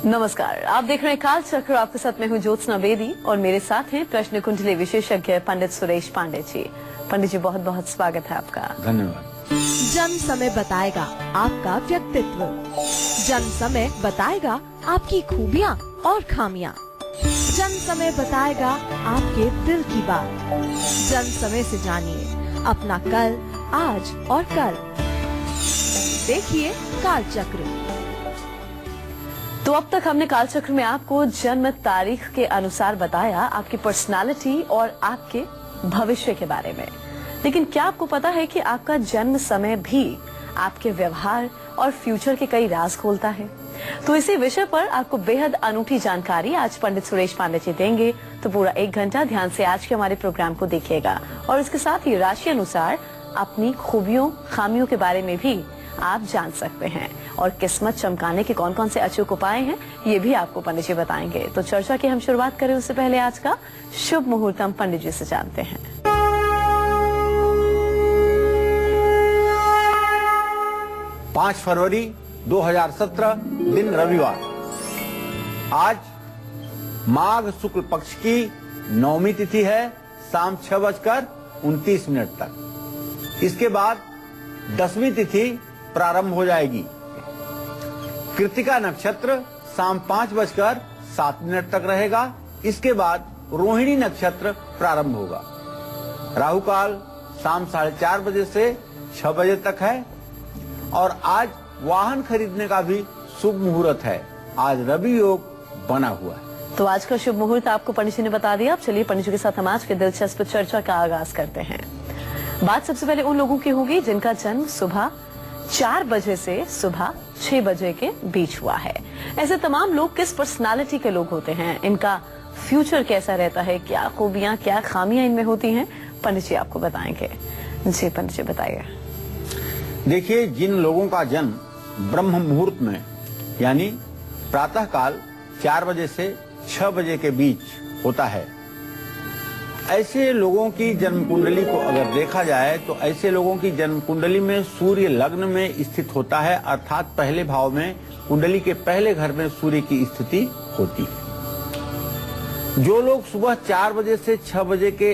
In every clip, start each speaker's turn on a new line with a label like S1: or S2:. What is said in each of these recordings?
S1: नमस्कार, आप देख रहे हैं काल चक्र। आपके साथ मैं हूं ज्योत्सना बेदी और मेरे साथ हैं प्रश्न कुंडली विशेषज्ञ पंडित सुरेश पांडे जी। पंडित जी, बहुत बहुत स्वागत है आपका।
S2: धन्यवाद।
S3: जन्म समय बताएगा आपका व्यक्तित्व, जन्म समय बताएगा आपकी खूबियाँ और खामियाँ, जन्म समय बताएगा आपके दिल की बात। जन्म समय से जानिए अपना कल, आज और कल। देखिए काल चक्र।
S1: तो अब तक हमने काल चक्र में आपको जन्म तारीख के अनुसार बताया आपकी पर्सनालिटी और आपके भविष्य के बारे में, लेकिन क्या आपको पता है कि आपका जन्म समय भी आपके व्यवहार और फ्यूचर के कई राज खोलता है? तो इसी विषय पर आपको बेहद अनूठी जानकारी आज पंडित सुरेश पांडे जी देंगे। तो पूरा 1 घंटा ध्यान से आज के हमारे प्रोग्राम को देखिएगा और इसके साथ ही राशि अनुसार अपनी खूबियों खामियों के बारे में भी आप जान सकते हैं और किस्मत चमकाने के कौन कौन से अचूक उपाय हैं ये भी आपको पंडित जी बताएंगे। तो चर्चा की हम शुरुआत करें उससे पहले आज का शुभ मुहूर्त हम पंडित जी से जानते हैं।
S2: 5 फरवरी 2017 दिन रविवार। आज माघ शुक्ल पक्ष की 9वीं तिथि है, शाम 6:29 तक। इसके बाद 10वीं तिथि प्रारंभ हो जाएगी। कृतिका नक्षत्र शाम 5:07 तक रहेगा। इसके बाद रोहिणी नक्षत्र प्रारंभ होगा। राहु काल शाम 4:30 बजे से 6 बजे तक है और आज वाहन खरीदने का भी शुभ मुहूर्त है। आज रवि योग बना हुआ है।
S1: तो आज का शुभ मुहूर्त आपको पंडित जी ने बता दिया। अब चलिए पंडित जी के साथ हम आज के दिलचस्प चर्चा का आगाज करते हैं। बात सबसे पहले उन लोगों की होगी जिनका जन्म सुबह 4 बजे से सुबह 6 बजे के बीच हुआ है। ऐसे तमाम लोग किस पर्सनालिटी के लोग होते हैं, इनका फ्यूचर कैसा रहता है, क्या खूबियां क्या खामियां इनमें होती हैं, पंडित जी आपको बताएंगे। जी पंडित जी बताइए।
S2: देखिए, जिन लोगों का जन्म ब्रह्म मुहूर्त में यानी प्रातः काल 4 बजे से 6 बजे के बीच होता है, ऐसे लोगों की जन्म कुंडली को अगर देखा जाए तो ऐसे लोगों की जन्म कुंडली में सूर्य लग्न में स्थित होता है, अर्थात पहले भाव में कुंडली के पहले घर में सूर्य की स्थिति होती है। जो लोग सुबह 4 बजे से 6 बजे के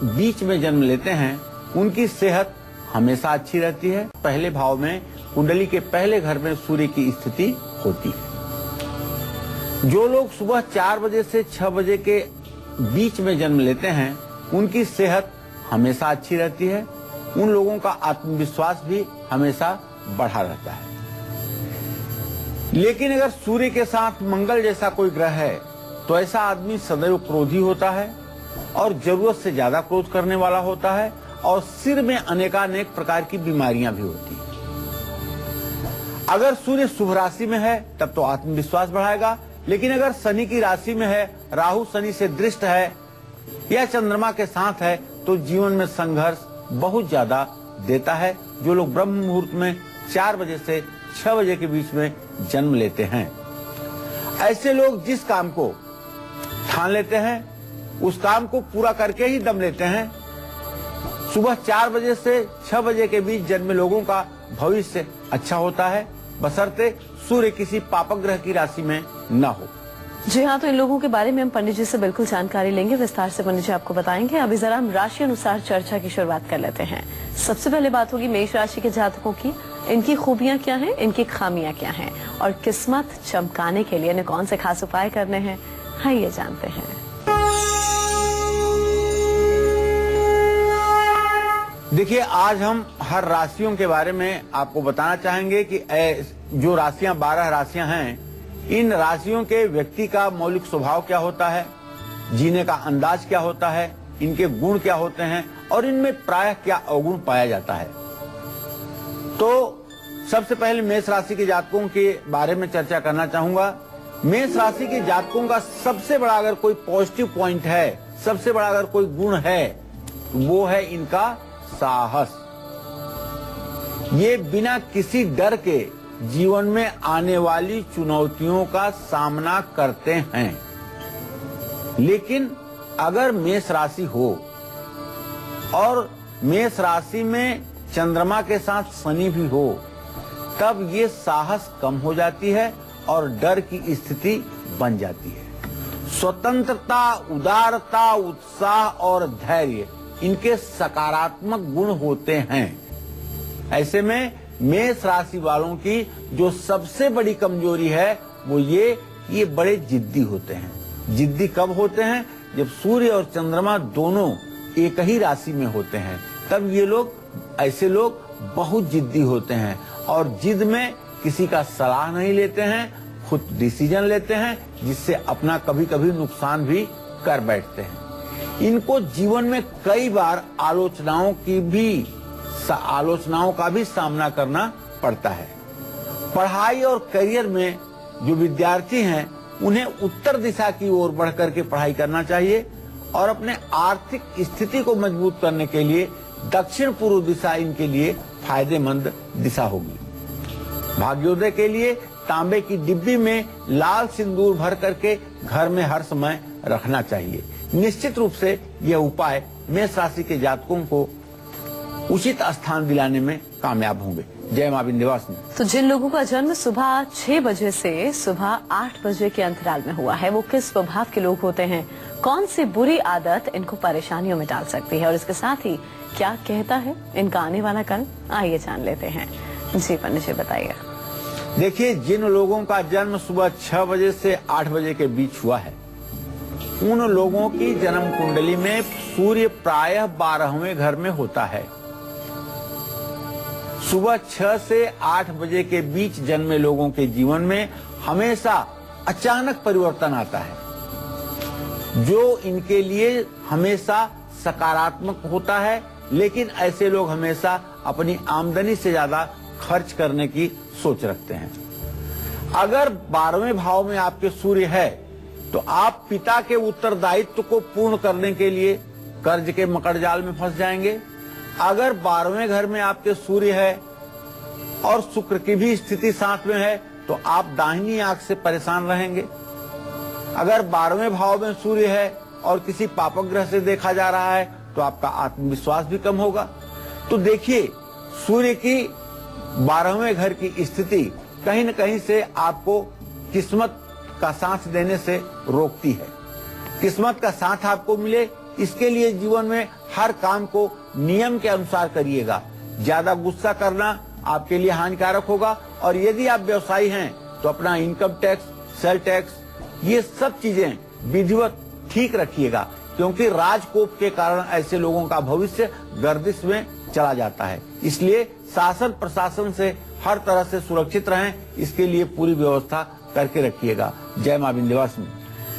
S2: बीच में जन्म लेते हैं उनकी सेहत हमेशा अच्छी रहती है। पहले भाव में कुंडली के पहले घर में सूर्य की स्थिति होती है। जो लोग सुबह 4 बजे से 6 बजे के बीच में जन्म लेते हैं उनकी सेहत हमेशा अच्छी रहती है। उन लोगों का आत्मविश्वास भी हमेशा बढ़ा रहता है। लेकिन अगर सूर्य के साथ मंगल जैसा कोई ग्रह है तो ऐसा आदमी सदैव क्रोधी होता है और जरूरत से ज्यादा क्रोध करने वाला होता है और सिर में अनेकानेक प्रकार की बीमारियां भी होती हैं। अगर सूर्य शुभ राशि में है तब तो आत्मविश्वास बढ़ाएगा, लेकिन अगर शनि की राशि में है, राहु शनि से दृष्ट है या चंद्रमा के साथ है तो जीवन में संघर्ष बहुत ज्यादा देता है। जो लोग ब्रह्म मुहूर्त में 4 बजे से 6 बजे के बीच में जन्म लेते हैं, ऐसे लोग जिस काम को ठान लेते हैं उस काम को पूरा करके ही दम लेते हैं। सुबह 4 बजे से 6 बजे के बीच जन्म लोगों का भविष्य अच्छा होता है, बशर्ते सूर्य किसी पापक ग्रह की राशि में न हो।
S1: जी हाँ, तो इन लोगों के बारे में हम पंडित जी से बिल्कुल जानकारी लेंगे, विस्तार से पंडित जी आपको बताएंगे। अभी जरा हम राशि अनुसार चर्चा की शुरुआत कर लेते हैं। सबसे पहले बात होगी मेष राशि के जातकों की। इनकी खूबियां क्या हैं, इनकी खामियां क्या हैं और किस्मत चमकाने के लिए इन्हें कौन से खास उपाय करने हैं, हाँ ये जानते हैं।
S2: देखिए, आज हम हर राशियों के बारे में आपको बताना चाहेंगे कि जो राशियां 12 राशियां हैं, इन राशियों के व्यक्ति का मौलिक स्वभाव क्या होता है, जीने का अंदाज क्या होता है, इनके गुण क्या होते हैं और इनमें प्रायः क्या अवगुण पाया जाता है। तो सबसे पहले मेष राशि के जातकों के बारे में चर्चा करना चाहूंगा। मेष राशि के जातकों का सबसे बड़ा अगर कोई पॉजिटिव पॉइंट है, सबसे बड़ा अगर कोई गुण है, वो है इनका साहस। ये बिना किसी डर के जीवन में आने वाली चुनौतियों का सामना करते हैं। लेकिन अगर मेष राशि हो और मेष राशि में चंद्रमा के साथ शनि भी हो, तब ये साहस कम हो जाती है और डर की स्थिति बन जाती है। स्वतंत्रता, उदारता, उत्साह और धैर्य इनके सकारात्मक गुण होते हैं। ऐसे में मेष राशि वालों की जो सबसे बड़ी कमजोरी है वो ये बड़े जिद्दी होते हैं। जिद्दी कब होते हैं? जब सूर्य और चंद्रमा दोनों एक ही राशि में होते हैं, तब ऐसे लोग बहुत जिद्दी होते हैं और जिद में किसी का सलाह नहीं लेते हैं, खुद डिसीजन लेते हैं, जिससे अपना कभी कभी नुकसान भी कर बैठते हैं। इनको जीवन में कई बार आलोचनाओं का भी सामना करना पड़ता है। पढ़ाई और करियर में जो विद्यार्थी हैं उन्हें उत्तर दिशा की ओर बढ़कर के पढ़ाई करना चाहिए और अपने आर्थिक स्थिति को मजबूत करने के लिए दक्षिण पूर्व दिशा इनके लिए फायदेमंद दिशा होगी। भाग्योदय के लिए तांबे की डिब्बी में लाल सिंदूर भर करके घर में हर समय रखना चाहिए। निश्चित रूप से यह उपाय मेष राशि के जातकों को उचित स्थान दिलाने में कामयाब होंगे। जय मां विंध्यवासिनी।
S1: तो जिन लोगों का जन्म सुबह 6 बजे से सुबह 8 बजे के अंतराल में हुआ है, वो किस स्वभाव के लोग होते हैं? कौन सी बुरी आदत इनको परेशानियों में डाल सकती है और इसके साथ ही क्या कहता है इनका आने वाला कल? आइए जान लेते हैं। जी पंडित जी बताइए।
S2: देखिए, जिन लोगों का जन्म सुबह 6 बजे से 8 बजे के बीच हुआ है, उन लोगों की जन्म कुंडली में सूर्य प्रायः 12वें घर में होता है। सुबह 6 से 8 बजे के बीच जन्मे लोगों के जीवन में हमेशा अचानक परिवर्तन आता है, जो इनके लिए हमेशा सकारात्मक होता है। लेकिन ऐसे लोग हमेशा अपनी आमदनी से ज्यादा खर्च करने की सोच रखते हैं। अगर 12वें भाव में आपके सूर्य है तो आप पिता के उत्तरदायित्व को पूर्ण करने के लिए कर्ज के मकड़जाल में फंस जाएंगे। अगर 12वें घर में आपके सूर्य है और शुक्र की भी स्थिति साथ में है तो आप दाहिनी आंख से परेशान रहेंगे। अगर 12वें भाव में सूर्य है और किसी पापग्रह से देखा जा रहा है तो आपका आत्मविश्वास भी कम होगा। तो देखिए, सूर्य की 12वें घर की स्थिति कहीं न कहीं से आपको किस्मत का साथ देने से रोकती है। किस्मत का साथ आपको मिले, इसके लिए जीवन में हर काम को नियम के अनुसार करिएगा। ज्यादा गुस्सा करना आपके लिए हानिकारक होगा। और यदि आप व्यवसायी हैं तो अपना इनकम टैक्स, सेल टैक्स, ये सब चीजें विधिवत ठीक रखिएगा, क्योंकि राजकोप के कारण ऐसे लोगों का भविष्य गर्दिश में चला जाता है। इसलिए शासन प्रशासन से हर तरह से सुरक्षित रहें, इसके लिए पूरी व्यवस्था करके रखिएगा। जय मां विंध्यवासिनी।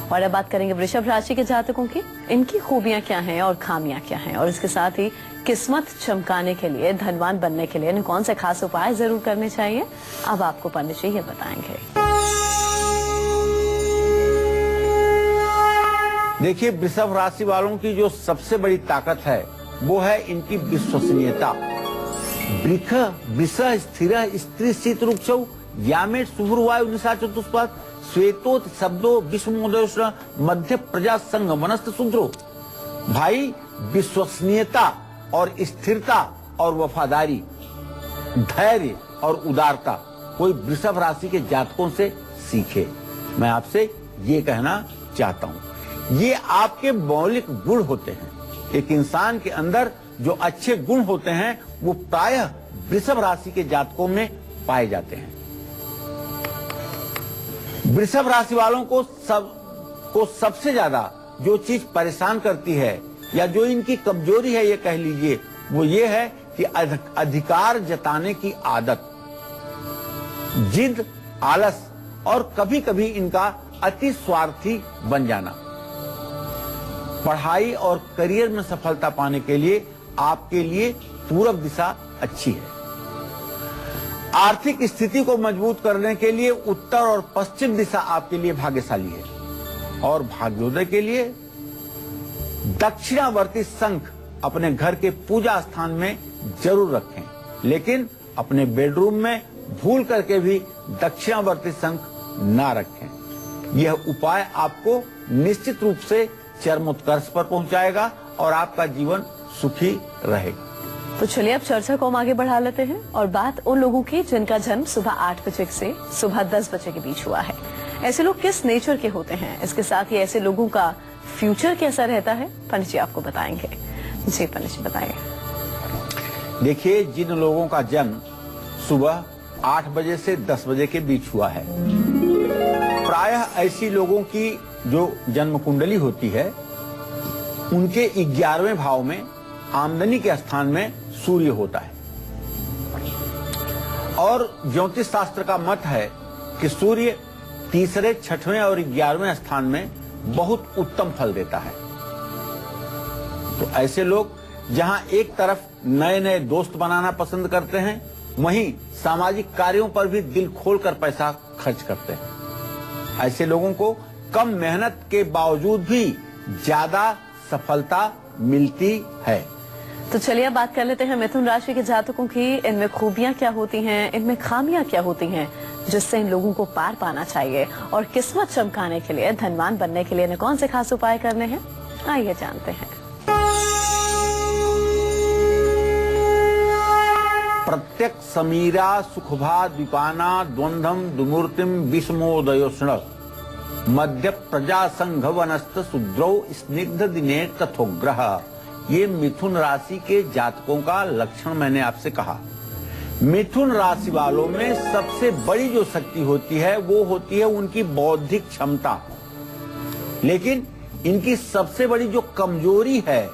S1: और अब बात करेंगे वृषभ राशि के जातकों की। इनकी खूबियां क्या हैं और खामियां क्या हैं, और इसके साथ ही किस्मत चमकाने के लिए, धनवान बनने के लिए इन्हें कौन से खास उपाय जरूर करने चाहिए, अब आपको पंडित जी ये बताएंगे।
S2: देखिए, वृषभ राशि वालों की जो सबसे बड़ी ताकत है वो है इनकी विश्वसनीयता। वृष स्थिर स्त्री शीत रूक्षौ यामेट शुभ्रवायु निशा चतुष्पाद श्वेतोत शब्दो विश्वमोदोष्ण मध्य प्रजा संघ वनस्थ शूद्रो। भाई, विश्वसनीयता और स्थिरता और वफादारी, धैर्य और उदारता कोई वृषभ राशि के जातकों से सीखे। मैं आपसे ये कहना चाहता हूँ, ये आपके मौलिक गुण होते हैं। एक इंसान के अंदर जो अच्छे गुण होते हैं वो प्रायः वृषभ राशि के जातकों में पाए जाते हैं। वृषभ राशि वालों को सबसे ज्यादा जो चीज परेशान करती है या जो इनकी कमजोरी है, ये कह लीजिए, वो ये है कि अधिकार जताने की आदत, जिद, आलस और कभी कभी इनका अति स्वार्थी बन जाना। पढ़ाई और करियर में सफलता पाने के लिए आपके लिए पूरब दिशा अच्छी है। आर्थिक स्थिति को मजबूत करने के लिए उत्तर और पश्चिम दिशा आपके लिए भाग्यशाली है। और भाग्योदय के लिए दक्षिणावर्ती शंख अपने घर के पूजा स्थान में जरूर रखें, लेकिन अपने बेडरूम में भूल करके भी दक्षिणावर्ती शंख ना रखें। यह उपाय आपको निश्चित रूप से चरमोत्कर्ष पर पहुंचाएगा और आपका जीवन सुखी रहेगा।
S1: तो चलिए अब चर्चा को हम आगे बढ़ा लेते हैं और बात उन लोगों की जिनका जन्म सुबह 8 बजे से सुबह 10 बजे के बीच हुआ है। ऐसे लोग किस नेचर के होते हैं, इसके साथ ही ऐसे लोगों का फ्यूचर कैसा रहता है, पंडित जी आपको बताएंगे। जी पंडित जी बताइए।
S2: देखिए, जिन लोगों का जन्म सुबह 8 बजे से 10 बजे के बीच हुआ है, प्रायः ऐसी लोगों की जो जन्म कुंडली होती है उनके 11वें भाव में आमदनी के स्थान में सूर्य होता है। और ज्योतिष शास्त्र का मत है कि सूर्य तीसरे, छठवें और 11वें स्थान में बहुत उत्तम फल देता है। तो ऐसे लोग जहां एक तरफ नए नए दोस्त बनाना पसंद करते हैं, वहीं सामाजिक कार्यों पर भी दिल खोलकर पैसा खर्च करते हैं। ऐसे लोगों को कम मेहनत के बावजूद भी ज्यादा सफलता मिलती है।
S1: तो चलिए अब बात कर लेते हैं मिथुन राशि के जातकों की। इनमें खूबियां क्या होती हैं, इनमें खामियां क्या होती हैं, जिससे इन लोगों को पार पाना चाहिए, और किस्मत चमकाने के लिए, धनवान बनने के लिए इन्हें कौन से खास उपाय करने हैं, आइए जानते हैं।
S2: प्रत्यक समीरा सुखभा द्विपाना द्वंद्वम दुमूर्तिम विषमोदयोष्ण मध्य प्रजा संघ वनस्त शुद्रौ स्निग्ध दिने तथोग्रह। ये मिथुन राशि के जातकों का लक्षण मैंने आपसे कहा। मिथुन राशि वालों में सबसे बड़ी जो शक्ति होती है वो होती है उनकी बौद्धिक क्षमता, लेकिन इनकी सबसे बड़ी जो कमजोरी है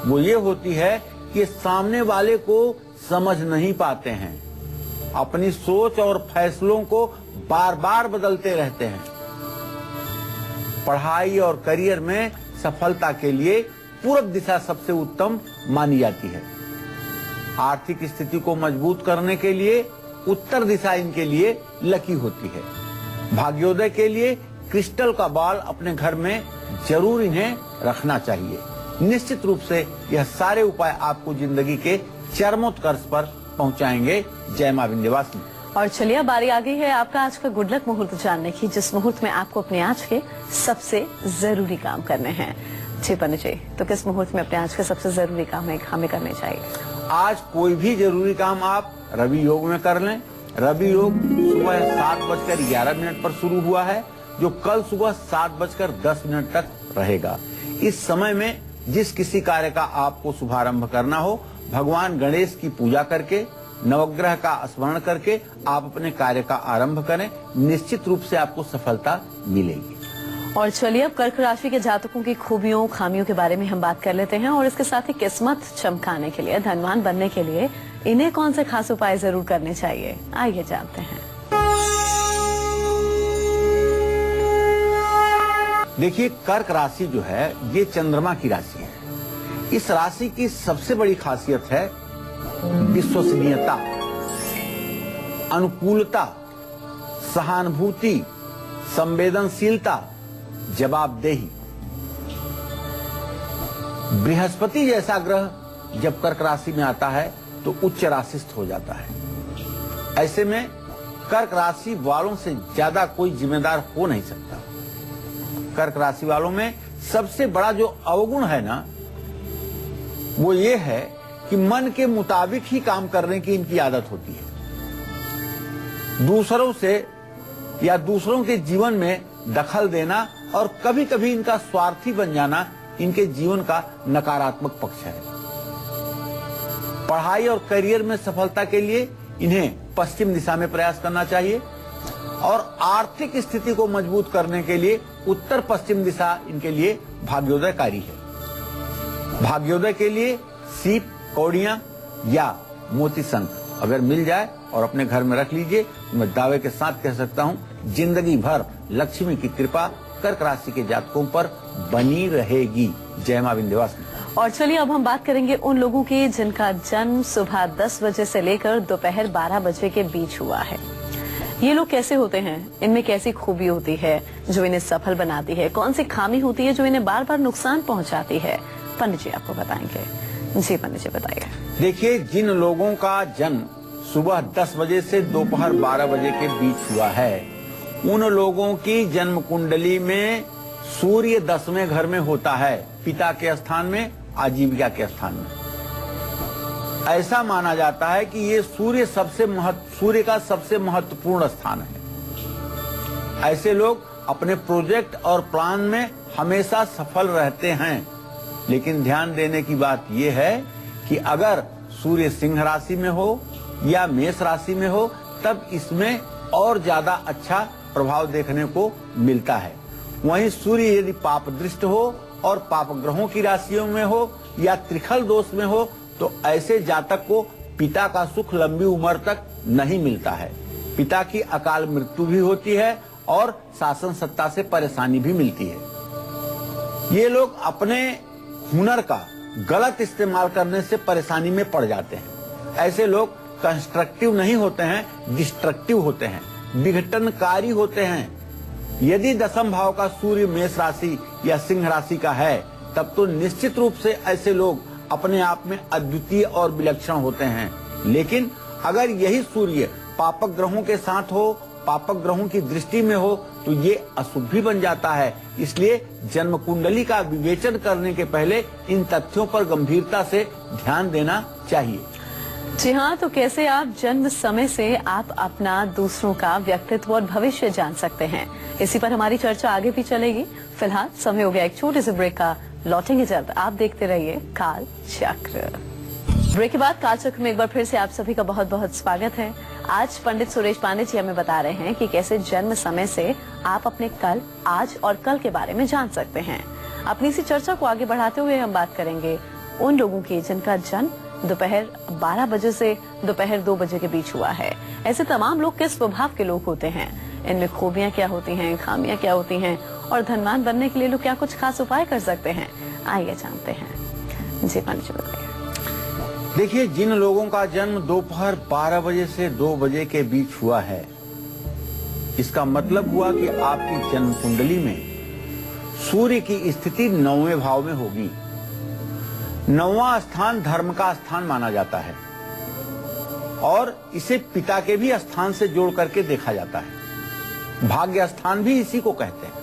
S2: वो ये होती है कि सामने वाले को समझ नहीं पाते हैं, अपनी सोच और फैसलों को बार बार बदलते रहते हैं। पढ़ाई और करियर में सफलता के लिए पूरब दिशा सबसे उत्तम मानी जाती है। आर्थिक स्थिति को मजबूत करने के लिए उत्तर दिशा इनके लिए लकी होती है। भाग्योदय के लिए क्रिस्टल का बॉल अपने घर में जरूर इन्हें रखना चाहिए। निश्चित रूप से यह सारे उपाय आपको जिंदगी के चरमोत्कर्ष पर पहुंचाएंगे। जय मां विंध्यवासिनी।
S1: और चलिए बारी आ गई है आपका आज का गुड लक मुहूर्त जानने की, जिस मुहूर्त में आपको अपने आज के सबसे जरूरी काम करने हैं। जी पंडित जी, तो किस मुहूर्त में अपने आज के सबसे जरूरी काम हमें करने चाहिए?
S2: आज कोई भी जरूरी काम आप रवि योग में कर लें। रवि योग सुबह 7:11 पर शुरू हुआ है, जो कल सुबह 7:10 तक रहेगा। इस समय में जिस किसी कार्य का आपको शुभारंभ करना हो, भगवान गणेश की पूजा करके, नवग्रह का स्मरण करके आप अपने कार्य का आरंभ करें। निश्चित रूप से आपको सफलता मिलेगी।
S1: और चलिए अब कर्क राशि के जातकों की खूबियों खामियों के बारे में हम बात कर लेते हैं, और इसके साथ ही किस्मत चमकाने के लिए, धनवान बनने के लिए इन्हें कौन से खास उपाय जरूर करने चाहिए, आइए जानते हैं।
S2: देखिए, कर्क राशि जो है ये चंद्रमा की राशि है। इस राशि की सबसे बड़ी खासियत है विश्वसनीयता, अनुकूलता, सहानुभूति, संवेदनशीलता, जवाबदेही। बृहस्पति जैसा ग्रह जब कर्क राशि में आता है तो उच्च राशिस्थ हो जाता है। ऐसे में कर्क राशि वालों से ज्यादा कोई जिम्मेदार हो नहीं सकता। कर्क राशि वालों में सबसे बड़ा जो अवगुण है ना, वो ये है कि मन के मुताबिक ही काम करने की इनकी आदत होती है। दूसरों से या दूसरों के जीवन में दखल देना और कभी कभी इनका स्वार्थी बन जाना इनके जीवन का नकारात्मक पक्ष है। पढ़ाई और करियर में सफलता के लिए इन्हें पश्चिम दिशा में प्रयास करना चाहिए, और आर्थिक स्थिति को मजबूत करने के लिए उत्तर पश्चिम दिशा इनके लिए भाग्योदयकारी है। भाग्योदय के लिए सीप, कौड़ियां या मोती शंख अगर मिल जाए और अपने घर में रख लीजिए, तो मैं दावे के साथ कह सकता हूं जिंदगी भर लक्ष्मी की कृपा कर्क राशि के जातकों पर बनी रहेगी। जय मां विंध्यवासिनी।
S1: और चलिए अब हम बात करेंगे उन लोगों की जिनका जन्म सुबह 10 बजे से लेकर दोपहर 12 बजे के बीच हुआ है। ये लोग कैसे होते हैं, इनमें कैसी खूबी होती है जो इन्हें सफल बनाती है, कौन सी खामी होती है जो इन्हें बार बार नुकसान पहुंचाती है, पंडित जी आपको बताएंगे। जी पंडित जी बताइए।
S2: देखिए, जिन लोगों का जन्म सुबह 10 बजे से दोपहर 12 बजे के बीच हुआ है, उन लोगों की जन्म कुंडली में सूर्य 10वें घर में होता है, पिता के स्थान में, आजीविका के स्थान में। ऐसा माना जाता है कि ये सूर्य का सबसे महत्वपूर्ण स्थान है। ऐसे लोग अपने प्रोजेक्ट और प्लान में हमेशा सफल रहते हैं। लेकिन ध्यान देने की बात यह है कि अगर सूर्य सिंह राशि में हो या मेष राशि में हो, तब इसमें और ज्यादा अच्छा प्रभाव देखने को मिलता है। वहीं सूर्य यदि पाप दृष्ट हो और पाप ग्रहों की राशियों में हो या त्रिखल दोष में हो, तो ऐसे जातक को पिता का सुख लंबी उम्र तक नहीं मिलता है। पिता की अकाल मृत्यु भी होती है और शासन सत्ता से परेशानी भी मिलती है। ये लोग अपने हुनर का गलत इस्तेमाल करने से परेशानी में पड़ जाते हैं। ऐसे लोग कंस्ट्रक्टिव नहीं होते हैं, डिस्ट्रक्टिव होते हैं, विघटनकारी होते हैं। यदि दशम भाव का सूर्य मेष राशि या सिंह राशि का है, तब तो निश्चित रूप से ऐसे लोग अपने आप में अद्वितीय और विलक्षण होते हैं। लेकिन अगर यही सूर्य पापक ग्रहों के साथ हो, पापक ग्रहों की दृष्टि में हो, तो ये अशुभ भी बन जाता है। इसलिए जन्म कुंडली का विवेचन करने के पहले इन तथ्यों पर गंभीरता से ध्यान देना चाहिए।
S1: जी हाँ, तो कैसे आप जन्म समय से आप अपना दूसरों का व्यक्तित्व और भविष्य जान सकते हैं, इसी पर हमारी चर्चा आगे भी चलेगी। फिलहाल समय हो गया एक छोटे से ब्रेक का, लौटेंगे जल्द। आप देखते रहिए काल चक्र। ब्रेक के बाद काल चक्र में एक बार फिर से आप सभी का बहुत बहुत स्वागत है। आज पंडित सुरेश पांडे जी हमें बता रहे हैं कि कैसे जन्म समय से आप अपने कल, आज और कल के बारे में जान सकते हैं। अपनी इसी चर्चा को आगे बढ़ाते हुए हम बात करेंगे उन लोगों की जिनका जन्म दोपहर 12 बजे से दोपहर 2 बजे के बीच हुआ है। ऐसे तमाम लोग किस स्वभाव के लोग होते हैं, इनमें खूबियां क्या होती हैं, खामियां क्या होती हैं, और धनवान बनने के लिए लोग क्या कुछ खास उपाय कर सकते हैं, आइए जानते हैं। जी पंडित जी बताइए।
S2: देखिए, जिन लोगों का जन्म दोपहर 12 बजे से 2 बजे के बीच हुआ है, इसका मतलब हुआ कि आपकी जन्म कुंडली में सूर्य की स्थिति 9वें भाव में होगी। 9वां स्थान धर्म का स्थान माना जाता है और इसे पिता के भी स्थान से जोड़ करके देखा जाता है। भाग्य स्थान भी इसी को कहते हैं।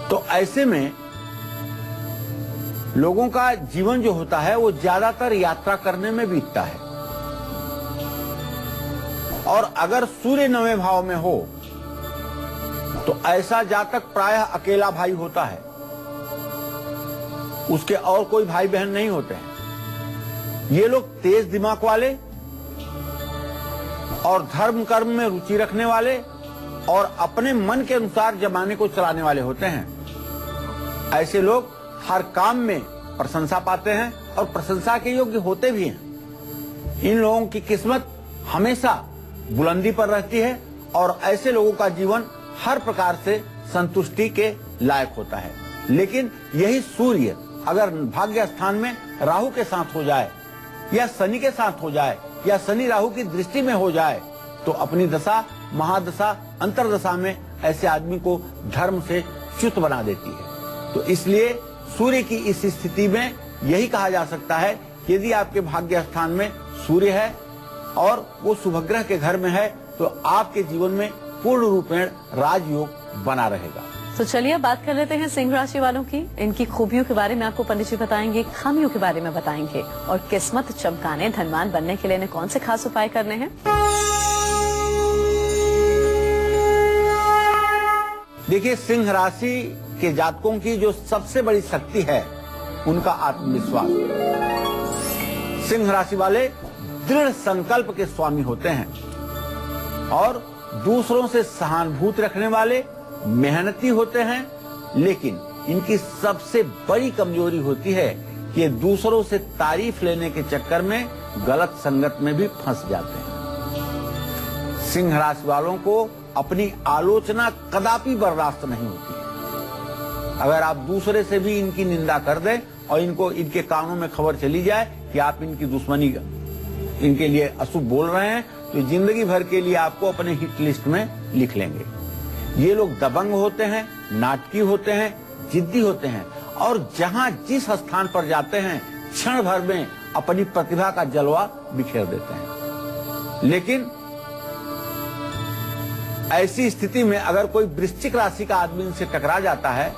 S2: तो ऐसे में लोगों का जीवन जो होता है वो ज्यादातर यात्रा करने में बीतता है। और अगर सूर्य 9वें भाव में हो तो ऐसा जातक प्रायः अकेला भाई होता है, उसके और कोई भाई बहन नहीं होते हैं। ये लोग तेज दिमाग वाले और धर्म कर्म में रुचि रखने वाले और अपने मन के अनुसार जमाने को चलाने वाले होते हैं। ऐसे लोग हर काम में प्रशंसा पाते हैं और प्रशंसा के योग्य होते भी हैं। इन लोगों की किस्मत हमेशा बुलंदी पर रहती है और ऐसे लोगों का जीवन हर प्रकार से संतुष्टि के लायक होता है। लेकिन यही सूर्य अगर भाग्य स्थान में राहु के साथ हो जाए या शनि के साथ हो जाए या शनि राहु की दृष्टि में हो जाए, तो अपनी दशा, महादशा, अंतरदशा में ऐसे आदमी को धर्म से च्युत बना देती है। तो इसलिए सूर्य की इस स्थिति में यही कहा जा सकता है कि यदि आपके भाग्य स्थान में सूर्य है और वो शुभग्रह के घर में है, तो आपके जीवन में पूर्ण रूपेण राजयोग बना रहेगा।
S1: तो चलिए अब बात कर लेते हैं सिंह राशि वालों की। इनकी खूबियों के बारे में आपको पंडित जी बताएंगे, खामियों के बारे में बताएंगे और किस्मत चमकाने, धनवान बनने के लिए इन्हें कौन से खास उपाय करने हैं।
S2: देखिए, सिंह राशि के जातकों की जो सबसे बड़ी शक्ति है उनका आत्मविश्वास। सिंह राशि वाले दृढ़ संकल्प के स्वामी होते हैं और दूसरों से सहानुभूति रखने वाले, मेहनती होते हैं। लेकिन इनकी सबसे बड़ी कमजोरी होती है कि ये दूसरों से तारीफ लेने के चक्कर में गलत संगत में भी फंस जाते हैं। सिंह राशि वालों को अपनी आलोचना कदापि बर्दाश्त नहीं होती है। अगर आप दूसरे से भी इनकी निंदा कर दें और इनको इनके कानों में खबर चली जाए कि आप इनकी दुश्मनी, इनके लिए अशुभ बोल रहे हैं, तो जिंदगी भर के लिए आपको अपने हिट लिस्ट में लिख लेंगे। ये लोग दबंग होते हैं, नाटकी होते हैं, जिद्दी होते हैं और जहां जिस स्थान पर जाते हैं क्षण भर में अपनी प्रतिभा का जलवा बिखेर देते हैं। लेकिन ऐसी स्थिति में अगर कोई वृश्चिक राशि का आदमी इनसे टकरा जाता है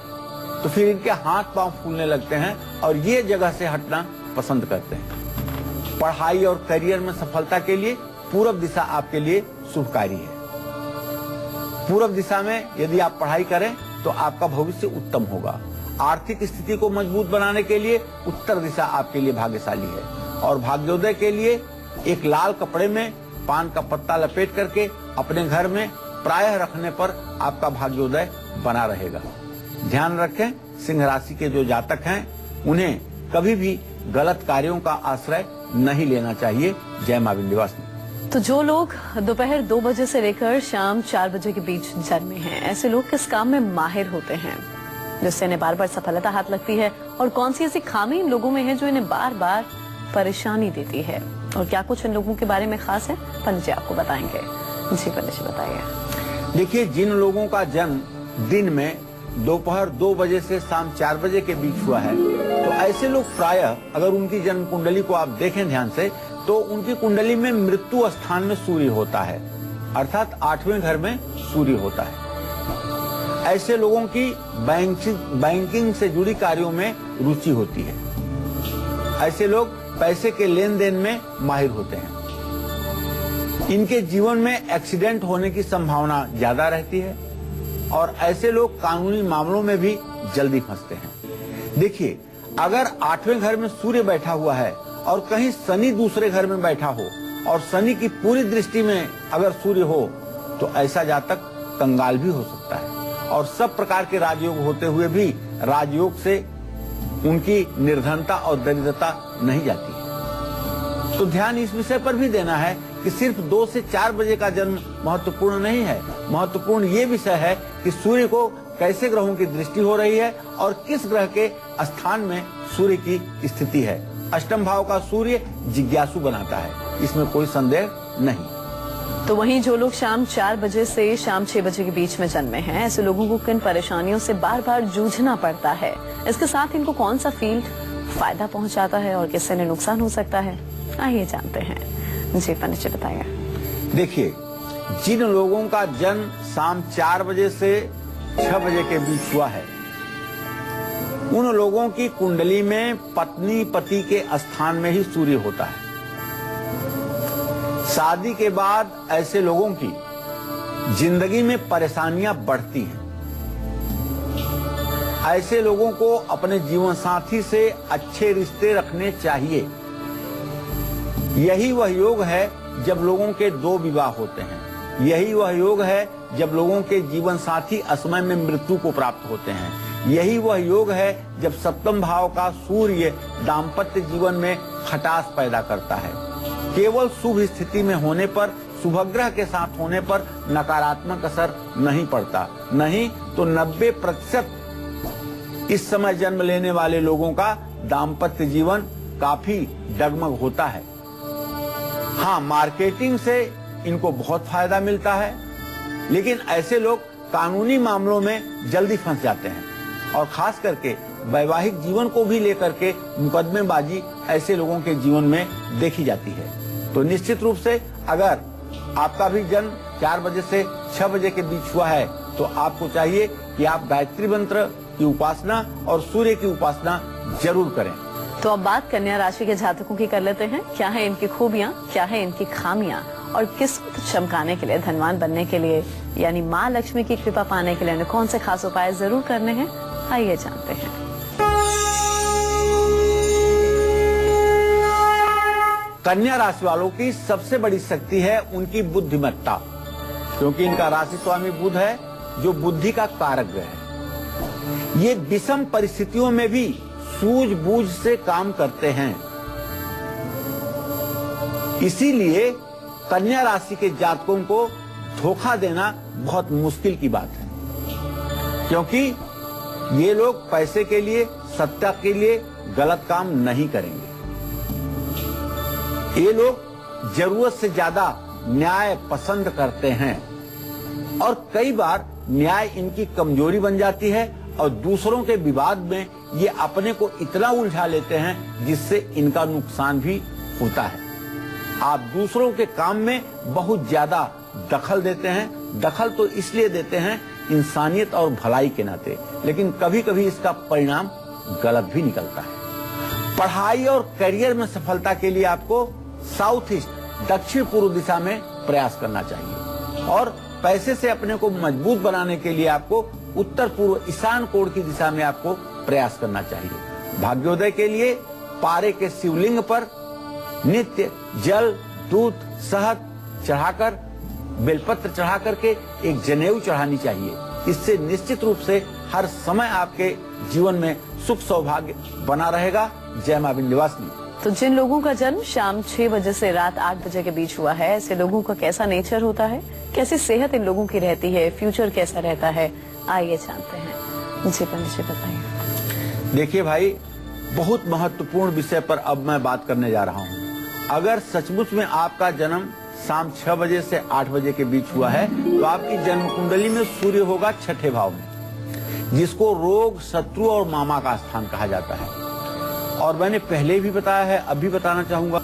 S2: तो फिर इनके हाथ पांव फूलने लगते हैं और ये जगह से हटना पसंद करते हैं। पढ़ाई और करियर में सफलता के लिए पूरब दिशा आपके लिए शुभकारी है। पूरब दिशा में यदि आप पढ़ाई करें तो आपका भविष्य उत्तम होगा। आर्थिक स्थिति को मजबूत बनाने के लिए उत्तर दिशा आपके लिए भाग्यशाली है। और भाग्योदय के लिए एक लाल कपड़े में पान का पत्ता लपेट करके अपने घर में प्रायः रखने पर आपका भाग्योदय बना रहेगा। ध्यान रखें, सिंह राशि के जो जातक हैं उन्हें कभी भी गलत कार्यों का आश्रय नहीं लेना चाहिए। जय मां विंध्यवासिनी।
S1: तो जो लोग दोपहर 2 बजे से लेकर शाम 4 बजे के बीच जन्मे हैं, ऐसे लोग किस काम में माहिर होते हैं जिससे इन्हें बार बार सफलता हाथ लगती है, और कौन सी ऐसी खामी इन लोगों में है जो इन्हें बार बार परेशानी देती है, और क्या कुछ इन लोगों के बारे में खास है, पंडित जी आपको बताएंगे। जी पंडित जी बताइए।
S2: देखिए, जिन लोगों का जन्म दिन में दोपहर 2 बजे से शाम 4 बजे के बीच हुआ है, तो ऐसे लोग प्रायः अगर उनकी जन्म कुंडली को आप देखें ध्यान से, तो उनकी कुंडली में मृत्यु स्थान में सूर्य होता है, अर्थात 8वें घर में सूर्य होता है। ऐसे लोगों की बैंकिंग से जुड़ी कार्यों में रुचि होती है। ऐसे लोग पैसे के लेन देन में माहिर होते हैं। इनके जीवन में एक्सीडेंट होने की संभावना ज्यादा रहती है, और ऐसे लोग कानूनी मामलों में भी जल्दी फंसते हैं। देखिए, अगर 8वें घर में सूर्य बैठा हुआ है और कहीं शनि दूसरे घर में बैठा हो, और शनि की पूरी दृष्टि में अगर सूर्य हो, तो ऐसा जातक कंगाल भी हो सकता है, और सब प्रकार के राजयोग होते हुए भी राजयोग से उनकी निर्धनता और दरिद्रता नहीं जाती है। तो ध्यान इस विषय पर भी देना है कि सिर्फ 2 से 4 बजे का जन्म महत्वपूर्ण नहीं है। महत्वपूर्ण ये विषय है कि सूर्य को कैसे ग्रहों की दृष्टि हो रही है और किस ग्रह के स्थान में सूर्य की स्थिति है। अष्टम भाव का सूर्य जिज्ञासु बनाता है, इसमें कोई संदेह नहीं।
S1: तो वहीं जो लोग शाम 4 बजे से शाम 6 बजे के बीच में जन्मे हैं, ऐसे लोगों को किन परेशानियों से बार बार जूझना पड़ता है, इसके साथ इनको कौन सा फील्ड फायदा पहुंचाता है और किससे इन्हें नुकसान हो सकता है, आइए जानते हैं। जी पंडित जी बताइए।
S2: देखिए, जिन लोगों का जन्म शाम 4 बजे से 6 बजे के बीच हुआ है, उन लोगों की कुंडली में पत्नी पति के स्थान में ही सूर्य होता है। शादी के बाद ऐसे लोगों की जिंदगी में परेशानियां बढ़ती हैं। ऐसे लोगों को अपने जीवन साथी से अच्छे रिश्ते रखने चाहिए। यही वह योग है जब लोगों के 2 विवाह होते हैं। यही वह योग है जब लोगों के जीवन साथी असमय में मृत्यु को प्राप्त होते हैं। यही वह योग है जब सप्तम भाव का सूर्य दाम्पत्य जीवन में खटास पैदा करता है। केवल शुभ स्थिति में होने पर, शुभग्रह के साथ होने पर नकारात्मक असर नहीं पड़ता। नहीं तो 90% इस समय जन्म लेने वाले लोगों का दाम्पत्य जीवन काफी डगमग होता है। हाँ, मार्केटिंग से इनको बहुत फायदा मिलता है, लेकिन ऐसे लोग कानूनी मामलों में जल्दी फंस जाते हैं, और खास करके वैवाहिक जीवन को भी लेकर के मुकदमेबाजी ऐसे लोगों के जीवन में देखी जाती है। तो निश्चित रूप से अगर आपका भी जन्म 4 बजे से 6 बजे के बीच हुआ है, तो आपको चाहिए कि आप गायत्री मंत्र की उपासना और सूर्य की उपासना जरूर करें।
S1: तो अब बात कन्या राशि के जातकों की कर लेते हैं। क्या है इनकी खूबियां, क्या है इनकी खामियां, और किस्मत चमकाने के लिए, धनवान बनने के लिए, यानी माँ लक्ष्मी की कृपा पाने के लिए उन्हें कौन से खास उपाय जरूर करने हैं, आइए जानते हैं।
S2: कन्या राशि वालों की सबसे बड़ी शक्ति है उनकी बुद्धिमत्ता, क्योंकि इनका राशि स्वामी बुध है, जो बुद्धि का कारक ग्रह है। ये विषम परिस्थितियों में भी सूझबूझ से काम करते हैं। इसीलिए कन्या राशि के जातकों को धोखा देना बहुत मुश्किल की बात है, क्योंकि ये लोग पैसे के लिए, सत्ता के लिए गलत काम नहीं करेंगे। ये लोग जरूरत से ज्यादा न्याय पसंद करते हैं, और कई बार न्याय इनकी कमजोरी बन जाती है, और दूसरों के विवाद में ये अपने को इतना उलझा लेते हैं जिससे इनका नुकसान भी होता है। आप दूसरों के काम में बहुत ज्यादा दखल देते हैं। दखल तो इसलिए देते हैं इंसानियत और भलाई के नाते, लेकिन कभी कभी इसका परिणाम गलत भी निकलता है। पढ़ाई और करियर में सफलता के लिए आपको साउथ ईस्ट, दक्षिण पूर्व दिशा में प्रयास करना चाहिए। और पैसे से अपने को मजबूत बनाने के लिए आपको उत्तर पूर्व ईशान कोण की दिशा में आपको प्रयास करना चाहिए। भाग्योदय के लिए पारे के शिवलिंग पर नित्य जल, दूध, शहद चढ़ाकर, बेलपत्र चढ़ा करके एक जनेऊ चढ़ानी चाहिए। इससे निश्चित रूप से हर समय आपके जीवन में सुख सौभाग्य बना रहेगा। जय मां विंध्यवासिनी।
S1: तो जिन लोगों का जन्म शाम 6 बजे से रात 8 बजे के बीच हुआ है, ऐसे लोगों का कैसा नेचर होता है, कैसी सेहत इन लोगों की रहती है, फ्यूचर कैसा रहता है, आइए जानते हैं। जी पंडित जी बताइए।
S2: देखिए भाई, बहुत महत्वपूर्ण विषय पर अब मैं बात करने जा रहा हूँ। अगर सचमुच में आपका जन्म शाम 6 बजे से 8 बजे के बीच हुआ है तो आपकी जन्म कुंडली में सूर्य होगा 6ठे भाव में, जिसको रोग, शत्रु और मामा का स्थान कहा जाता है। और मैंने पहले भी बताया है, अभी बताना चाहूंगा,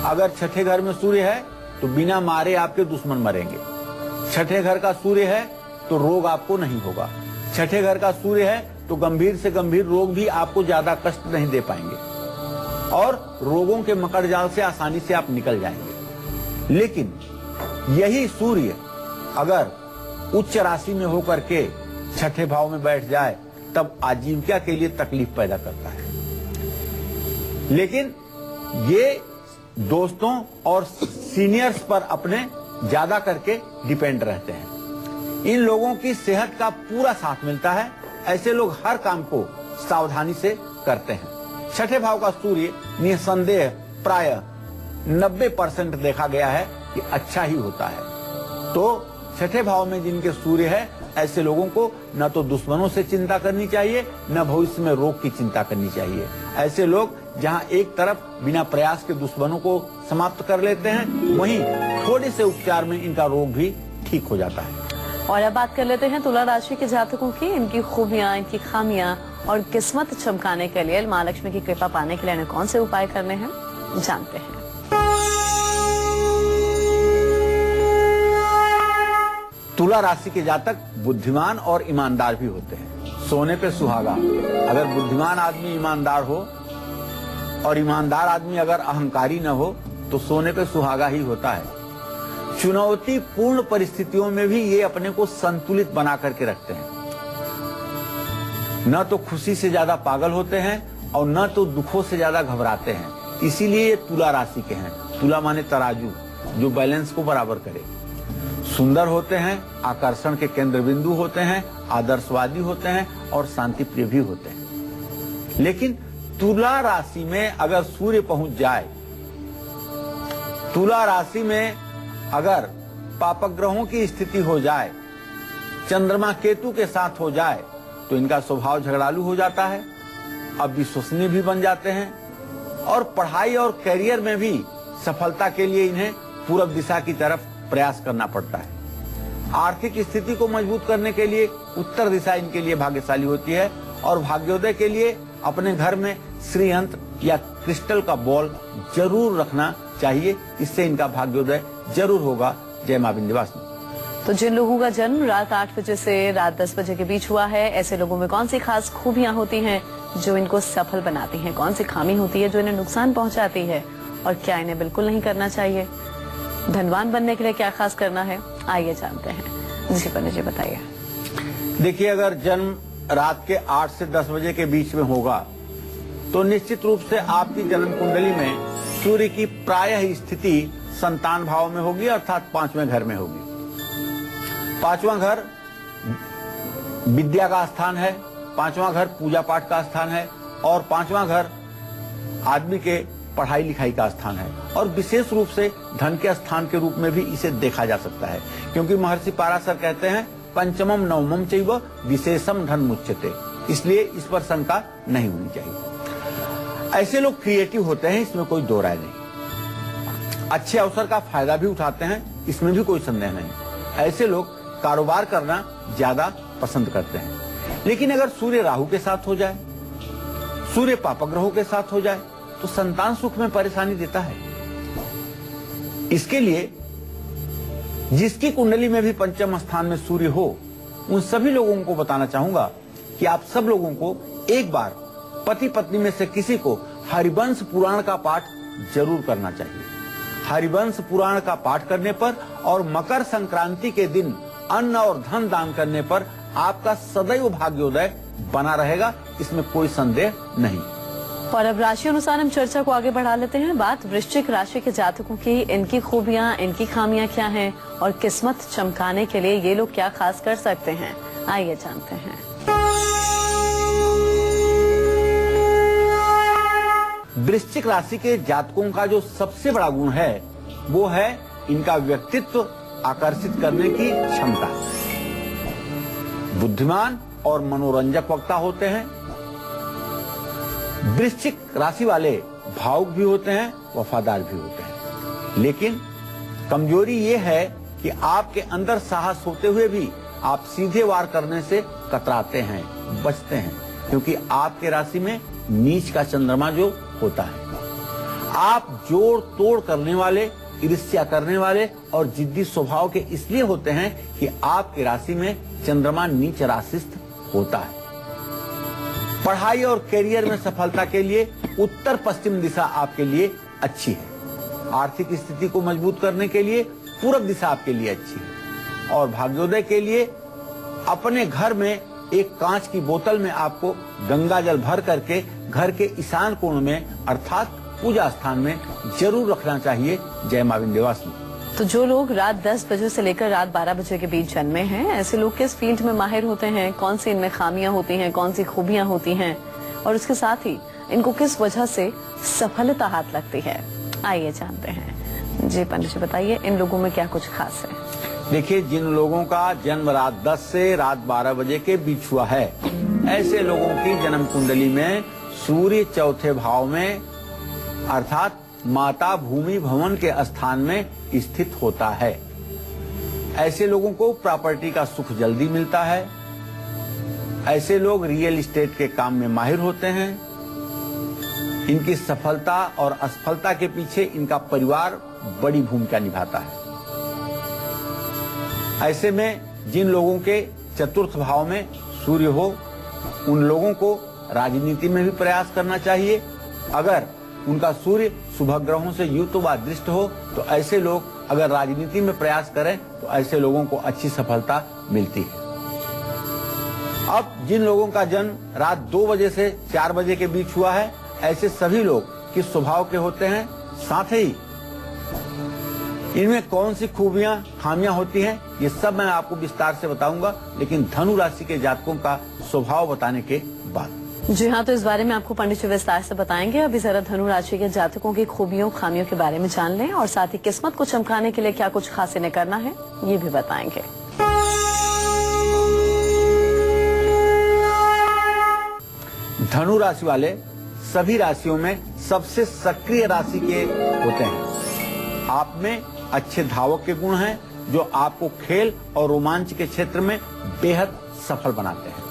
S2: अगर 6ठे घर में सूर्य है तो बिना मारे आपके दुश्मन मरेंगे। 6ठे घर का सूर्य है तो रोग आपको नहीं होगा। 6ठे घर का सूर्य है तो गंभीर से गंभीर रोग भी आपको ज्यादा कष्ट नहीं दे पाएंगे और रोगों के मकड़ जाल से आसानी से आप निकल जाएंगे। लेकिन यही सूर्य अगर उच्च राशि में होकर के 6ठे भाव में बैठ जाए तब आजीविका के लिए तकलीफ पैदा करता है। लेकिन ये दोस्तों और सीनियर्स पर अपने ज्यादा करके डिपेंड रहते हैं। इन लोगों की सेहत का पूरा साथ मिलता है। ऐसे लोग हर काम को सावधानी से करते हैं। 6ठे भाव का सूर्य निसंदेह प्राय 90% देखा गया है कि अच्छा ही होता है। तो 6ठे भाव में जिनके सूर्य है, ऐसे लोगों को न तो दुश्मनों से चिंता करनी चाहिए, न भविष्य में रोग की चिंता करनी चाहिए। ऐसे लोग जहां एक तरफ बिना प्रयास के दुश्मनों को समाप्त कर लेते हैं, वहीं थोड़े से उपचार में इनका रोग भी ठीक हो जाता है।
S1: और अब बात कर लेते हैं तुला राशि के जातकों की, इनकी खूबियां, इनकी खामियां और किस्मत चमकाने के लिए, महालक्ष्मी की कृपा पाने के लिए इन्हें कौन से उपाय करने हैं, जानते हैं।
S2: तुला राशि के जातक बुद्धिमान और ईमानदार भी होते हैं। सोने पे सुहागा। अगर बुद्धिमान आदमी ईमानदार हो और ईमानदार आदमी अगर अहंकारी न हो तो सोने पे सुहागा ही होता है। चुनौतीपूर्ण परिस्थितियों में भी ये अपने को संतुलित बना करके रखते हैं। न तो खुशी से ज्यादा पागल होते हैं और न तो दुखों से ज्यादा घबराते हैं। इसीलिए ये तुला राशि के हैं। तुला माने तराजू, जो बैलेंस को बराबर करे। सुंदर होते हैं, आकर्षण के केंद्र बिंदु होते हैं, आदर्शवादी होते हैं और शांति प्रिय भी होते हैं। लेकिन तुला राशि में अगर सूर्य पहुंच जाए, तुला राशि में अगर पापग्रहों की स्थिति हो जाए, चंद्रमा केतु के साथ हो जाए, तो इनका स्वभाव झगड़ालू हो जाता है। अब विश्वसनीय भी बन जाते हैं और पढ़ाई और करियर में भी सफलता के लिए इन्हें पूरब दिशा की तरफ प्रयास करना पड़ता है। आर्थिक स्थिति को मजबूत करने के लिए उत्तर दिशा इनके लिए भाग्यशाली होती है। और भाग्योदय के लिए अपने घर में श्रीयंत्र या क्रिस्टल का बॉल जरूर रखना चाहिए। इससे इनका भाग्योदय जरूर होगा। जय मां विंध्यवासिनी।
S1: तो जिन लोगों का जन्म रात 8 बजे से रात 10 बजे के बीच हुआ है, ऐसे लोगों में कौन सी खास खूबियां होती हैं जो इनको सफल बनाती हैं, कौन सी खामी होती है जो इन्हें नुकसान पहुंचाती है और क्या इन्हें बिल्कुल नहीं करना चाहिए, धनवान बनने के लिए क्या खास करना है, आइए जानते हैं। जी पंडित जी बताइए।
S2: देखिए, अगर जन्म रात के 8 से 10 बजे के बीच में होगा तो निश्चित रूप से आपकी जन्म कुंडली में सूर्य की प्रायः स्थिति संतान भाव में होगी, अर्थात 5वें घर में होगी। 5वां घर विद्या का स्थान है, 5वां घर पूजा पाठ का स्थान है और 5वां घर आदमी के पढ़ाई लिखाई का स्थान है। और विशेष रूप से धन के स्थान के रूप में भी इसे देखा जा सकता है, क्योंकि महर्षि पाराशर कहते हैं पंचमम नवमम चैव विशेषम धन मुच्यते। इसलिए इस पर शंका नहीं होनी चाहिए। ऐसे लोग क्रिएटिव होते हैं, इसमें कोई दो राय नहीं। अच्छे अवसर का फायदा भी उठाते हैं, इसमें भी कोई संदेह नहीं। ऐसे लोग कारोबार करना ज्यादा पसंद करते हैं। लेकिन अगर सूर्य राहु के साथ हो जाए, सूर्य पापग्रहों के साथ हो जाए, तो संतान सुख में परेशानी देता है। इसके लिए जिसकी कुंडली में भी पंचम स्थान में सूर्य हो, उन सभी लोगों को बताना चाहूंगा कि आप सब लोगों को एक बार पति पत्नी में से किसी को हरिवंश पुराण का पाठ जरूर करना चाहिए। हरिवंश पुराण का पाठ करने पर और मकर संक्रांति के दिन अन्न और धन दान करने पर आपका सदैव भाग्योदय बना रहेगा, इसमें कोई संदेह नहीं।
S1: और अब राशि अनुसार हम चर्चा को आगे बढ़ा लेते हैं। बात वृश्चिक राशि के जातकों की, इनकी खूबियां, इनकी खामियां क्या हैं और किस्मत चमकाने के लिए ये लोग क्या खास कर सकते हैं, आइए जानते हैं।
S2: वृश्चिक राशि के जातकों का जो सबसे बड़ा गुण है वो है इनका व्यक्तित्व आकर्षित करने की क्षमता। बुद्धिमान और मनोरंजक वक्ता होते हैं। वृश्चिक राशि वाले भावुक भी होते हैं, वफादार भी होते हैं, लेकिन कमजोरी ये है कि आपके अंदर साहस होते हुए भी आप सीधे वार करने से कतराते हैं, बचते हैं, क्योंकि आपके राशि में नीच का चंद्रमा जो होता है। आप जोड़ तोड़ करने वाले, ईर्ष्या करने वाले और जिद्दी स्वभाव के इसलिए होते हैं कि आपकी राशि में चंद्रमा नीच राशिस्थ होता है। पढ़ाई और करियर में सफलता के लिए उत्तर पश्चिम दिशा आपके लिए अच्छी है। आर्थिक स्थिति को मजबूत करने के लिए पूर्व दिशा आपके लिए अच्छी है। और भाग्योदय के लिए अपने घर में एक कांच की बोतल में आपको गंगा जल भर करके घर के ईशान कोण में अर्थात पूजा स्थान में जरूर रखना चाहिए। जय मां विंध्यवासिनी।
S1: तो जो लोग रात 10 बजे से लेकर रात 12 बजे के बीच जन्मे हैं, ऐसे लोग किस फील्ड में माहिर होते हैं, कौन सी इनमें खामियां होती हैं, कौन सी खूबियां होती हैं और उसके साथ ही इनको किस वजह से सफलता हाथ लगती है, आइए जानते हैं। जी पंडित जी बताइए, इन लोगों में क्या कुछ खास है?
S2: देखिए, जिन लोगों का जन्म रात 10 से रात 12 बजे के बीच हुआ है, ऐसे लोगों की जन्म कुंडली में सूर्य चौथे भाव में अर्थात माता भूमि भवन के स्थान में स्थित होता है। ऐसे लोगों को प्रॉपर्टी का सुख जल्दी मिलता है। ऐसे लोग रियल एस्टेट के काम में माहिर होते हैं। इनकी सफलता और असफलता के पीछे इनका परिवार बड़ी भूमिका निभाता है। ऐसे में जिन लोगों के चतुर्थ भाव में सूर्य हो, उन लोगों को राजनीति में भी प्रयास करना चाहिए। अगर उनका सूर्य शुभ ग्रहों से युक्त व दृष्ट हो तो ऐसे लोग अगर राजनीति में प्रयास करें तो ऐसे लोगों को अच्छी सफलता मिलती है। अब जिन लोगों का जन्म रात 2 बजे से 4 बजे के बीच हुआ है, ऐसे सभी लोग किस स्वभाव के होते हैं, साथ ही इनमें कौन सी खूबियां खामियां होती हैं, ये सब मैं आपको विस्तार से बताऊंगा, लेकिन धनु राशि के जातकों का स्वभाव बताने के बाद।
S1: जी हाँ, तो इस बारे में आपको पंडित जी विस्तार से बताएंगे। अभी जरा धनु राशि के जातकों की खूबियों खामियों के बारे में जान लें और साथ ही किस्मत को चमकाने के लिए क्या कुछ खास इन्हें करना है, ये भी बताएंगे।
S2: धनु राशि वाले सभी राशियों में सबसे सक्रिय राशि के होते हैं। आप में अच्छे धावक के गुण हैं जो आपको खेल और रोमांच के क्षेत्र में बेहद सफल बनाते हैं।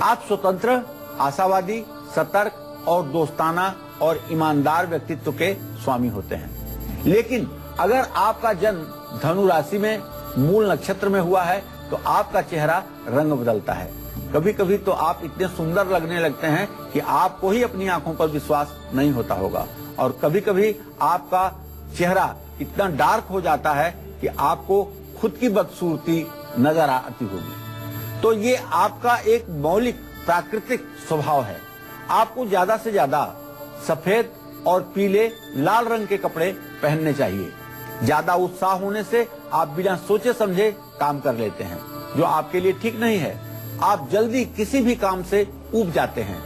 S2: आप स्वतंत्र, आशावादी, सतर्क और दोस्ताना और ईमानदार व्यक्तित्व के स्वामी होते हैं। लेकिन अगर आपका जन्म धनु राशि में मूल नक्षत्र में हुआ है तो आपका चेहरा रंग बदलता है। कभी कभी तो आप इतने सुंदर लगने लगते हैं कि आपको ही अपनी आंखों पर विश्वास नहीं होता होगा, और कभी कभी आपका चेहरा इतना डार्क हो जाता है कि आपको खुद की बदसूरती नजर आती होगी। तो ये आपका एक मौलिक प्राकृतिक स्वभाव है। आपको ज्यादा से ज्यादा सफेद और पीले, लाल रंग के कपड़े पहनने चाहिए। ज्यादा उत्साह होने से आप बिना सोचे समझे काम कर लेते हैं, जो आपके लिए ठीक नहीं है। आप जल्दी किसी भी काम से ऊब जाते हैं,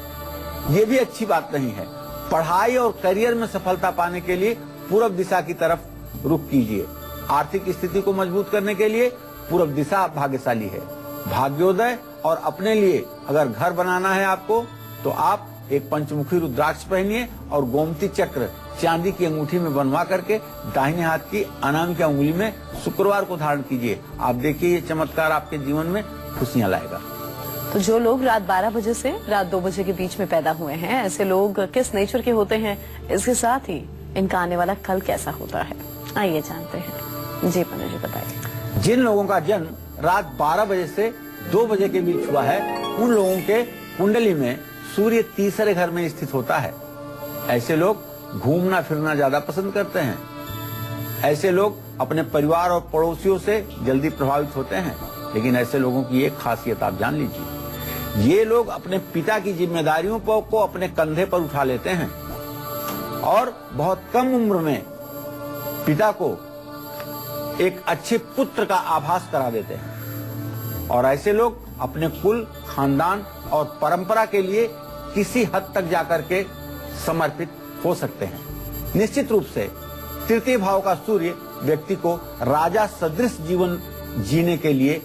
S2: ये भी अच्छी बात नहीं है। पढ़ाई और करियर में सफलता पाने के लिए पूर्व दिशा की तरफ रुख कीजिए। आर्थिक स्थिति को मजबूत करने के लिए पूर्व दिशा भाग्यशाली है। भाग्योदय और अपने लिए अगर घर बनाना है आपको, तो आप एक पंचमुखी रुद्राक्ष पहनिए और गोमती चक्र चांदी की अंगूठी में बनवा करके दाहिने हाथ की अनामिका उंगली में शुक्रवार को धारण कीजिए। आप देखिए ये चमत्कार आपके जीवन में खुशियां लाएगा।
S1: तो जो लोग रात 12 बजे से रात 2 बजे के बीच में पैदा हुए हैं, ऐसे लोग किस नेचर के होते हैं, इसके साथ ही इनका आने वाला कल कैसा होता है, आइए जानते हैं। जी पंडित जी बताइए।
S2: जिन लोगों का जन्म रात 12 बजे से 2 बजे के बीच हुआ है, उन लोगों के कुंडली में सूर्य तीसरे घर में स्थित होता है। ऐसे लोग घूमना फिरना ज्यादा पसंद करते हैं। ऐसे लोग अपने परिवार और पड़ोसियों से जल्दी प्रभावित होते हैं। लेकिन ऐसे लोगों की एक खासियत आप जान लीजिए, ये लोग अपने पिता की जिम्मेदारियों को अपने कंधे पर उठा लेते हैं और बहुत कम उम्र में पिता को एक अच्छे पुत्र का आभास करा देते हैं। और ऐसे लोग अपने कुल, खानदान और परंपरा के लिए किसी हद तक जाकर के समर्पित हो सकते हैं। निश्चित रूप से तृतीय भाव का सूर्य व्यक्ति को राजा सदृश जीवन जीने के लिए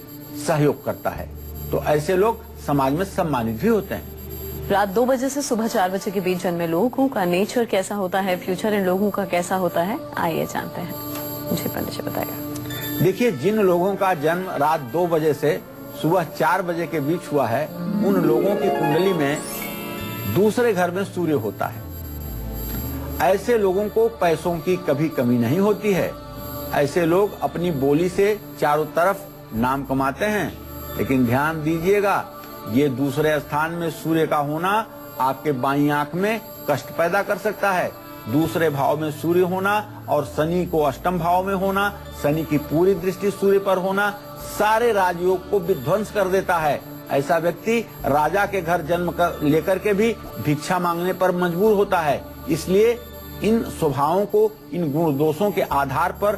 S2: सहयोग करता है, तो ऐसे लोग समाज में सम्मानित भी होते हैं।
S1: रात 2 बजे से सुबह 4 बजे के बीच जन्मे लोगों का नेचर कैसा होता है, फ्यूचर इन लोगों का कैसा होता है, आइए जानते हैं। जी पंडित जी बताएगा।
S2: देखिए, जिन लोगों का जन्म रात 2 बजे से सुबह 4 बजे के बीच हुआ है, उन लोगों की कुंडली में दूसरे घर में सूर्य होता है। ऐसे लोगों को पैसों की कभी कमी नहीं होती है। ऐसे लोग अपनी बोली से चारों तरफ नाम कमाते हैं। लेकिन ध्यान दीजिएगा, ये दूसरे स्थान में सूर्य का होना आपके बाईं आंख में कष्ट पैदा कर सकता है। दूसरे भाव में सूर्य होना और शनि को अष्टम भाव में होना, शनि की पूरी दृष्टि सूर्य पर होना सारे राजयोग को विध्वंस कर देता है। ऐसा व्यक्ति राजा के घर जन्म लेकर के भी भिक्षा मांगने पर मजबूर होता है। इसलिए इन स्वभावों को, इन गुण दोषों के आधार पर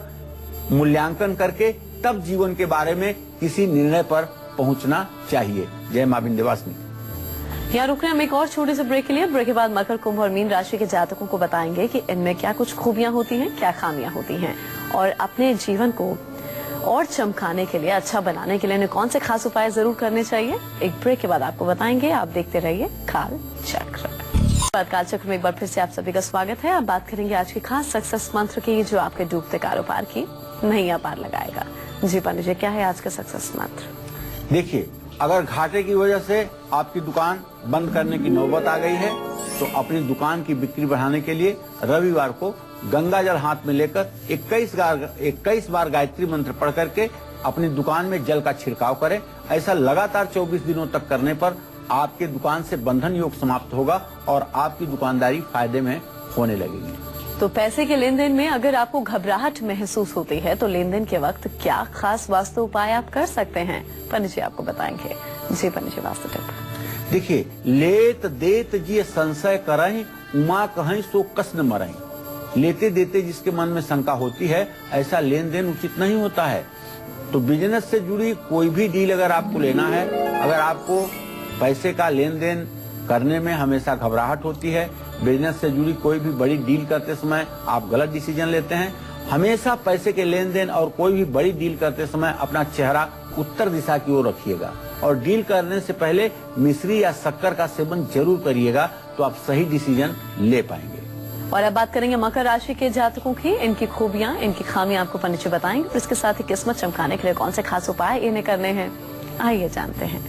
S2: मूल्यांकन करके तब जीवन के बारे में किसी निर्णय पर पहुंचना चाहिए। जय मां विंध्यवासिनी।
S1: यहाँ रुक रहे हम एक और छोटे से ब्रेक के लिए। ब्रेक के बाद मकर, कुंभ और मीन राशि के जातकों को बताएंगे कि इनमें क्या कुछ खूबियां होती हैं, क्या खामियां होती हैं, और अपने जीवन को और चमकाने के लिए, अच्छा बनाने के लिए इन्हें कौन से खास उपाय जरूर करने चाहिए। एक ब्रेक के बाद आपको बताएंगे। आप देखते रहिए काल चक्र। काल चक्र में एक बार फिर से आप सभी का स्वागत है। आप बात करेंगे आज की खास सक्सेस मंत्र की, जो आपके डूबते कारोबार की नैया पार लगाएगा। जी पंडित जी, क्या है आज का सक्सेस मंत्र?
S2: देखिए, अगर घाटे की वजह से आपकी दुकान बंद करने की नौबत आ गई है, तो अपनी दुकान की बिक्री बढ़ाने के लिए रविवार को गंगा जल हाथ में लेकर 21 बार गायत्री मंत्र पढ़ करके अपनी दुकान में जल का छिड़काव करें। ऐसा लगातार 24 दिनों तक करने पर आपके दुकान से बंधन योग समाप्त होगा और आपकी दुकानदारी फायदे में होने लगेगी।
S1: तो पैसे के लेन देन में अगर आपको घबराहट महसूस होती है, तो लेन देन के वक्त क्या खास वास्तु उपाय आप कर सकते हैं, पंडित जी आपको बताएंगे। जी पंडित जी, वास्तु टिप।
S2: देखिए, लेत देत जी संशय करहीं, उमा कहीं सो कस न मरहीं। लेते देते जिसके मन में शंका होती है, ऐसा लेन देन उचित नहीं होता है। तो बिजनेस से जुड़ी कोई भी डील अगर आपको लेना है, अगर आपको पैसे का लेन देन करने में हमेशा घबराहट होती है, बिजनेस से जुड़ी कोई भी बड़ी डील करते समय आप गलत डिसीजन लेते हैं, हमेशा पैसे के लेन देन और कोई भी बड़ी डील करते समय अपना चेहरा उत्तर दिशा की ओर रखिएगा और डील करने से पहले मिश्री या शक्कर का सेवन जरूर करिएगा, तो आप सही डिसीजन ले पाएंगे।
S1: और अब बात करेंगे मकर राशि के जातकों की। इनकी खूबियां, इनकी खामियां आपको पंडित जी बताएंगे। इसके साथ ही किस्मत चमकाने के लिए कौन से खास उपाय इन्हें करने हैं, आइए जानते हैं।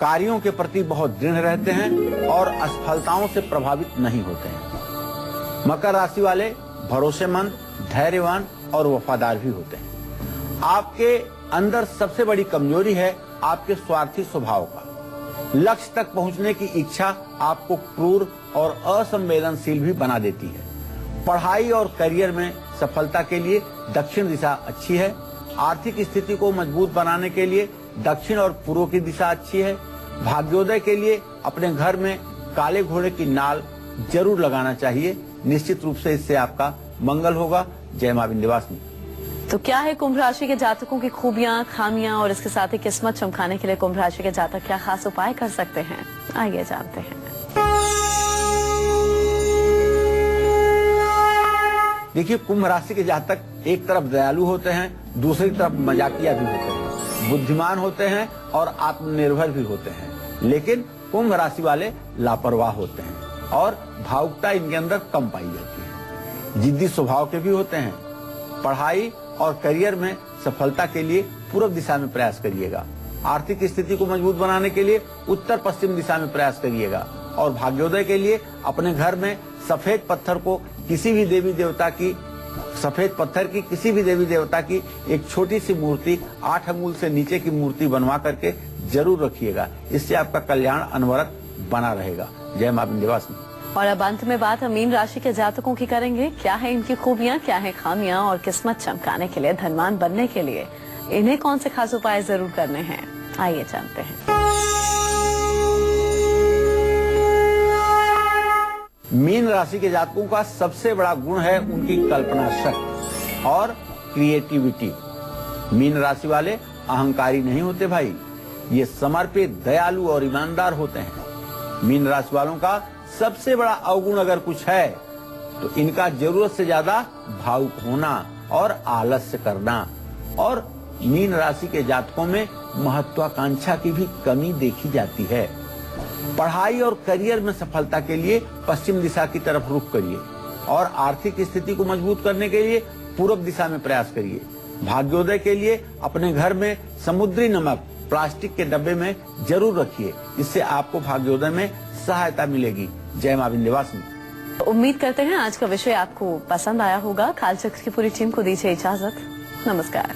S2: कार्यों के प्रति बहुत दृढ़ रहते हैं और असफलताओं से प्रभावित नहीं होते हैं। मकर राशि वाले भरोसेमंद, धैर्यवान और वफादार भी होते हैं। आपके अंदर सबसे बड़ी कमजोरी है आपके स्वार्थी स्वभाव का। लक्ष्य तक पहुंचने की इच्छा आपको क्रूर और असंवेदनशील भी बना देती है। पढ़ाई और करियर में सफलता के लिए दक्षिण दिशा अच्छी है। आर्थिक स्थिति को मजबूत बनाने के लिए दक्षिण और पूर्व की दिशा अच्छी है। भाग्योदय के लिए अपने घर में काले घोड़े की नाल जरूर लगाना चाहिए। निश्चित रूप से इससे आपका मंगल होगा। जय मां विंध्यवासिनी।
S1: तो क्या है कुंभ राशि के जातकों की खूबियां, खामियां, और इसके साथ ही किस्मत चमकाने के लिए कुंभ राशि के जातक क्या खास उपाय कर सकते हैं, आइए जानते हैं।
S2: देखिए, कुंभ राशि के जातक एक तरफ दयालु होते हैं, दूसरी तरफ मजाकिया भी होते हैं, बुद्धिमान होते हैं और आत्मनिर्भर भी होते हैं। लेकिन कुंभ राशि वाले लापरवाह होते हैं और भावुकता इनके अंदर कम पाई जाती है। जिद्दी स्वभाव के भी होते हैं। पढ़ाई और करियर में सफलता के लिए पूर्व दिशा में प्रयास करिएगा। आर्थिक स्थिति को मजबूत बनाने के लिए उत्तर पश्चिम दिशा में प्रयास करिएगा और भाग्योदय के लिए अपने घर में सफेद पत्थर की किसी भी देवी देवता की एक छोटी सी मूर्ति 8 अंगुल से नीचे की मूर्ति बनवा करके जरूर रखिएगा। इससे आपका कल्याण अनवरत बना रहेगा। जय मां विंध्यवासिनी।
S1: और अब अंत में बात हम मीन राशि के जातकों की करेंगे। क्या है इनकी खूबियां, क्या है खामियां, और किस्मत चमकाने के लिए, धनवान बनने के लिए इन्हें कौन से खास उपाय जरूर करने हैं, आइए जानते हैं।
S2: मीन राशि के जातकों का सबसे बड़ा गुण है उनकी कल्पना शक्ति और क्रिएटिविटी। मीन राशि वाले अहंकारी नहीं होते भाई, ये समर्पित, दयालु और ईमानदार होते हैं। मीन राशि वालों का सबसे बड़ा अवगुण अगर कुछ है तो इनका जरूरत से ज्यादा भावुक होना और आलस्य करना। और मीन राशि के जातकों में महत्वाकांक्षा की भी कमी देखी जाती है। पढ़ाई और करियर में सफलता के लिए पश्चिम दिशा की तरफ रुख करिए और आर्थिक स्थिति को मजबूत करने के लिए पूर्व दिशा में प्रयास करिए। भाग्योदय के लिए अपने घर में समुद्री नमक प्लास्टिक के डब्बे में जरूर रखिए, इससे आपको भाग्योदय में सहायता मिलेगी। जय मां विंध्यवासिनी।
S1: उम्मीद करते हैं आज का विषय आपको पसंद आया होगा। कालचक्र की पूरी टीम को दीजिए इजाजत। नमस्कार।